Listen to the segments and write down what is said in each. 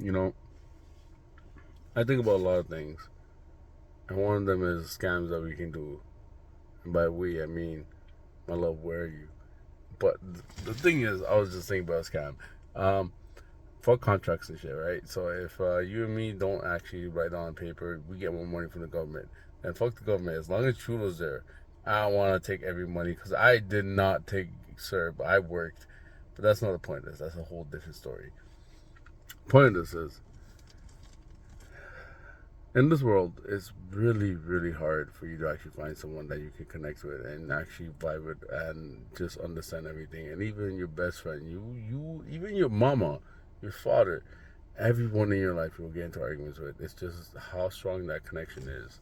You know, I think about a lot of things, and one of them is scams that we can do. And by we, I mean, my love, where are you? But the thing is, I was just thinking about a scam. Um, fuck contracts and shit, right? So if you and me don't actually write on paper, we get more money from the government. And fuck the government. As long as Trudeau's there, I don't want to take every money because I did not take CERB. I worked, but that's not the point of this. That's a whole different story. Point of this is, in this world, it's really, really hard for you to actually find someone that you can connect with and actually vibe with and just understand everything. And even your best friend, even your mama, your father, everyone in your life you'll get into arguments with. It's just how strong that connection is,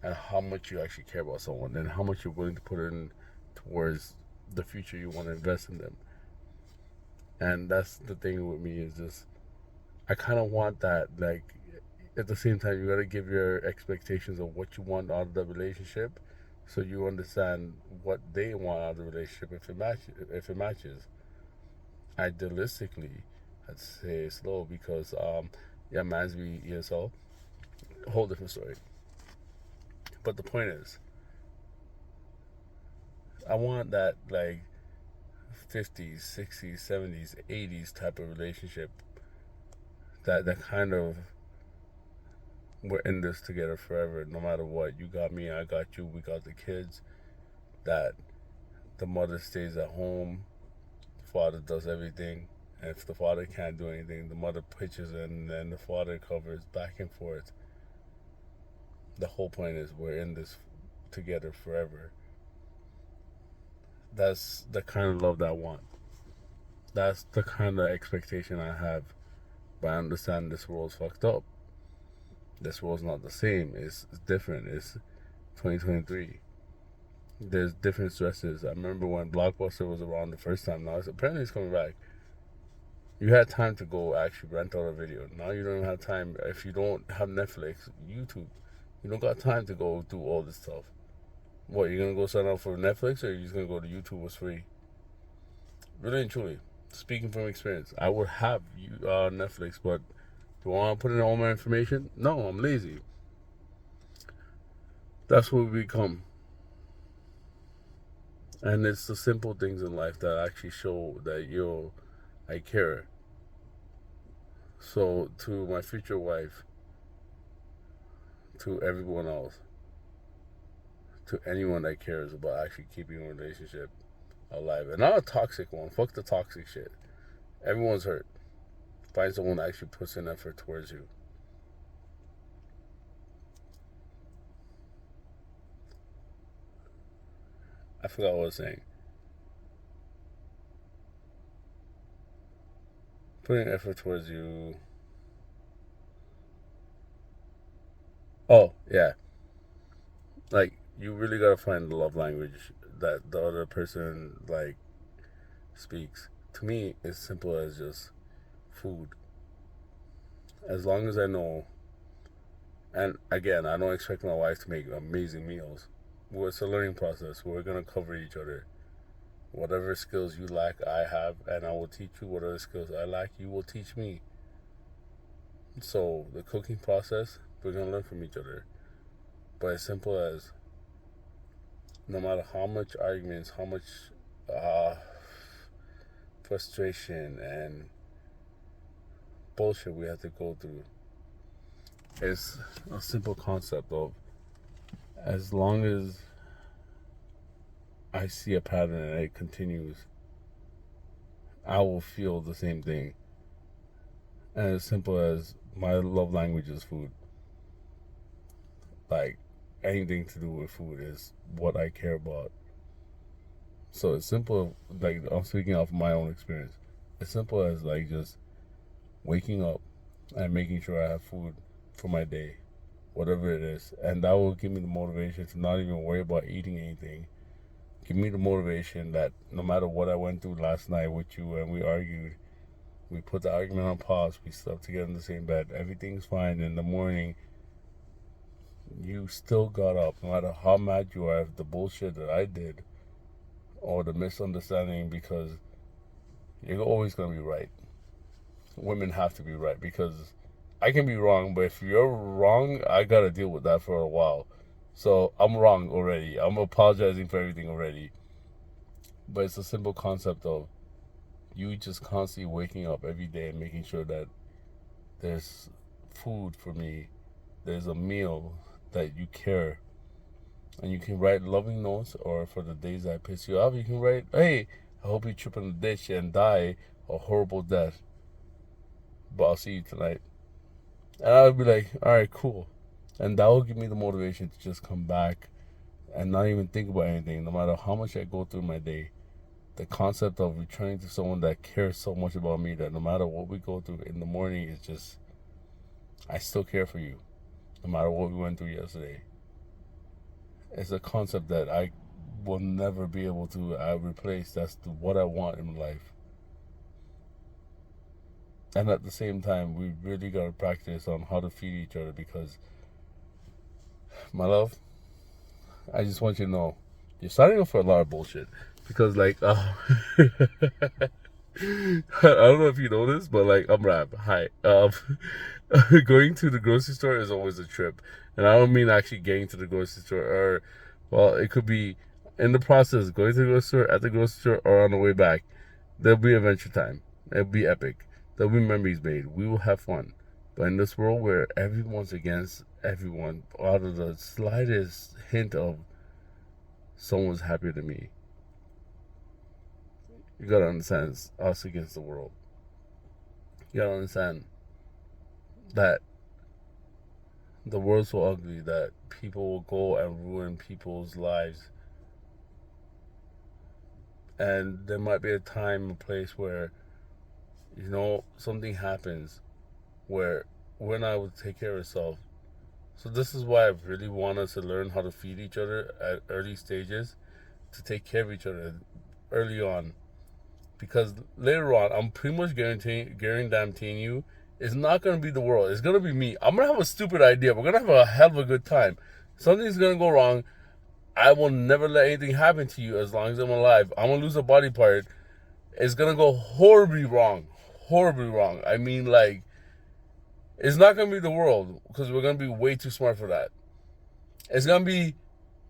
and how much you actually care about someone, and how much you're willing to put in towards the future you want to invest in them. And that's the thing with me is just I kind of want that. Like at the same time, you gotta give your expectations of what you want out of the relationship, so you understand what they want out of the relationship if it matches. If it matches, idealistically, I'd say slow because yeah, man's be ESL, whole different story. But the point is, I want that like 50s, 60s, 70s, 80s type of relationship. That kind of we're in this together forever, no matter what. You got me, I got you, we got the kids. That the mother stays at home, the father does everything. And if the father can't do anything, the mother pitches in, and then the father covers back and forth. The whole point is we're in this together forever. That's the kind of love that I want. That's the kind of expectation I have. But I understand this world's fucked up. This world's not the same. It's different. It's 2023. There's different stresses. I remember when Blockbuster was around the first time. Now apparently it's coming back. You had time to go actually rent out a video. Now you don't have time. If you don't have Netflix, YouTube, you don't got time to go do all this stuff. What, you're gonna go sign up for Netflix, or you're just gonna go to YouTube? It's free. Really and truly, speaking from experience, I would have Netflix, but do I want to put in all my information? No, I'm lazy. That's what we become. And it's the simple things in life that actually show that I care. So to my future wife, to everyone else, to anyone that cares about actually keeping a relationship alive, and not a toxic one. Fuck the toxic shit. Everyone's hurt. Find someone that actually puts in effort towards you. I forgot what I was saying. Putting effort towards you. Oh yeah, like you really gotta find the love language that the other person like speaks. To me, it's simple as just food. As long as I know, and again, I don't expect my wife to make amazing meals. Well, it's a learning process. We're gonna cover each other. Whatever skills you lack, I have, and I will teach you. Whatever skills I lack, you will teach me. So the cooking process, we're gonna learn from each other. But as simple as no matter how much arguments, how much uh, frustration and bullshit we have to go through, it's a simple concept of as long as I see a pattern and it continues, I will feel the same thing. And as simple as my love language is food. Like anything to do with food is what I care about. So it's simple. Like I'm speaking off my own experience. As simple as like just waking up and making sure I have food for my day, whatever it is, and that will give me the motivation to not even worry about eating anything. Give me the motivation that no matter what I went through last night with you and we argued, we put the argument on pause, we slept together in the same bed, everything's fine. In the morning, you still got up, no matter how mad you are at the bullshit that I did or the misunderstanding, because you're always gonna be right. women have to be right, because I can be wrong, but if you're wrong, I gotta deal with that for a while. So I'm wrong already. I'm apologizing for everything already. But it's a simple concept of you just constantly waking up every day and making sure that there's food for me, there's a meal, that you care. And you can write loving notes, or for the days that piss you off, you can write, hey, I hope you trip in the ditch and die a horrible death, but I'll see you tonight. And I would be like, all right, cool. And that will give me the motivation to just come back and not even think about anything, no matter how much I go through my day. The concept of returning to someone that cares so much about me that no matter what we go through in the morning, it's just, I still care for you, no matter what we went through yesterday. It's a concept that I will never be able to replace. That's what I want in life. And at the same time, we really got to practice on how to feed each other, because, my love, I just want you to know, you're signing up for a lot of bullshit. Because, like, I don't know if you know this, but, like, I'm Rab. Hi. Going to the grocery store is always a trip. And I don't mean actually getting to the grocery store, or, well, it could be in the process, going to the grocery store, at the grocery store, or on the way back. There'll be adventure time. It'll be epic. There'll be memories made. We will have fun. But in this world where everyone's against everyone, out of the slightest hint of someone's happier than me, you gotta understand, it's us against the world. You gotta understand that the world's so ugly that people will go and ruin people's lives. And there might be a time, a place where, something happens where we're not able to take care of ourselves. So this is why I really want us to learn how to feed each other at early stages, to take care of each other early on. Because later on, I'm pretty much guaranteeing you, it's not going to be the world. It's going to be me. I'm going to have a stupid idea. We're going to have a hell of a good time. Something's going to go wrong. I will never let anything happen to you as long as I'm alive. I'm going to lose a body part. It's going to go horribly wrong. Horribly wrong. I mean, like, it's not going to be the world, because we're going to be way too smart for that. It's going to be,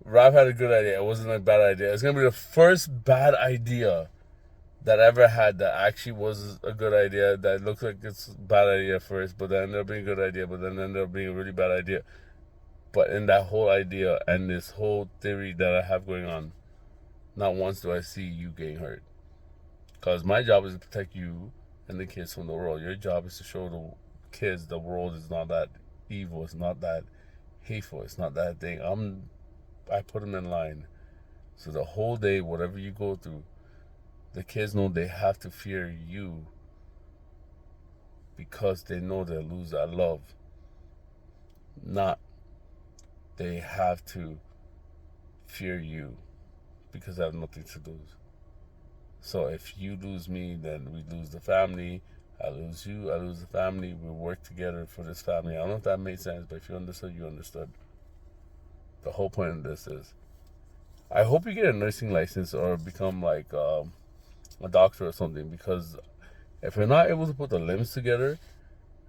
Rob had a good idea. It wasn't a bad idea. It's going to be the first bad idea that I ever had that actually was a good idea, that looked like it's a bad idea first, but then ended up being a good idea, but then ended up being a really bad idea. But in that whole idea and this whole theory that I have going on, not once do I see you getting hurt. Because my job is to protect you and the kids from the world. Your job is to show the kids the world is not that evil, it's not that hateful, it's not that thing. I put them in line. So the whole day, whatever you go through, the kids know they have to fear you, because they know they'll lose that love. Not they have to fear you because I have nothing to lose. So if you lose me, then we lose the family. I lose you, I lose the family. We work together for this family. I don't know if that made sense, but if you understood, you understood. The whole point of this is, I hope you get a nursing license or become like a doctor or something, because if you're not able to put the limbs together,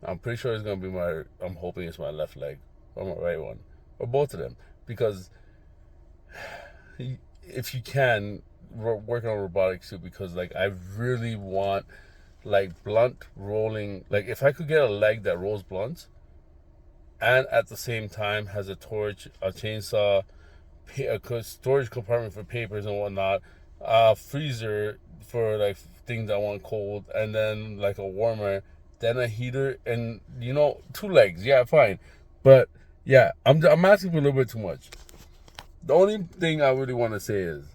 I'm pretty sure it's going to be I'm hoping it's my left leg or my right one, or both of them. Because if you can, work on robotics too, because like I really want like blunt rolling, like if I could get a leg that rolls blunts and at the same time has a torch, a chainsaw, a storage compartment for papers and whatnot, a freezer for like things I want cold, and then like a warmer, then a heater, and 2 legs. Yeah, fine. But yeah, I'm asking for a little bit too much. The only thing I really want to say is,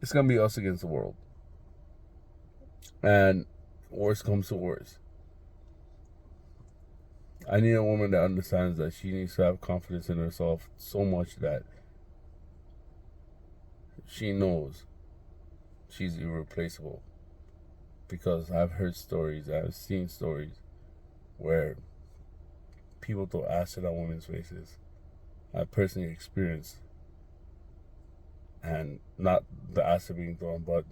it's gonna be us against the world, and worst comes to worst, I need a woman that understands that she needs to have confidence in herself so much that she knows she's irreplaceable. Because I've heard stories, I've seen stories where people throw acid on women's faces. I personally experienced, and not the acid being thrown, but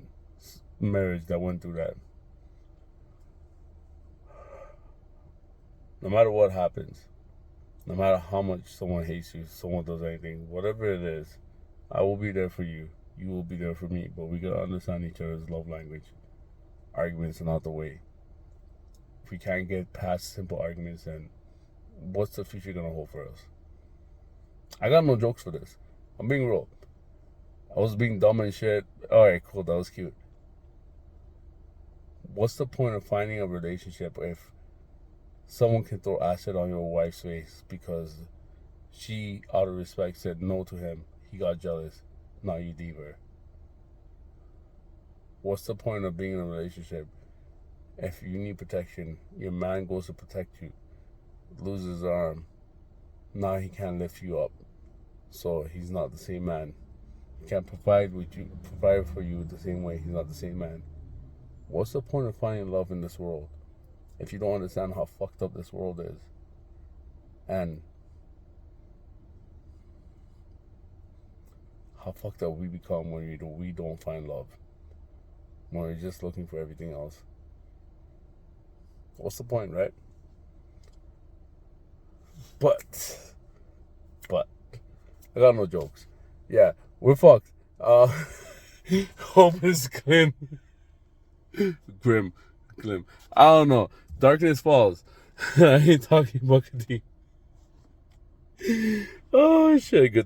marriage that went through that. no matter what happens, no matter how much someone hates you, someone does anything, whatever it is, I will be there for you. You will be there for me. But we gotta understand each other's love language. Arguments are not the way. If we can't get past simple arguments, then what's the future gonna hold for us? I got no jokes for this. I'm being real. I was being dumb and shit. Alright, cool, that was cute. What's the point of finding a relationship if someone can throw acid on your wife's face because she, out of respect, said no to him? He got jealous. Now you leave her. What's the point of being in a relationship if you need protection? Your man goes to protect you, loses his arm. Now he can't lift you up. So he's not the same man. He can't provide for you the same way. He's not the same man. What's the point of finding love in this world if you don't understand how fucked up this world is? And how fucked up we become when we don't find love. When we're just looking for everything else. What's the point, right? But I got no jokes. Yeah, we're fucked. Hope is grim. Grim. I don't know. Darkness falls. I ain't talking buckety. Oh shit, good.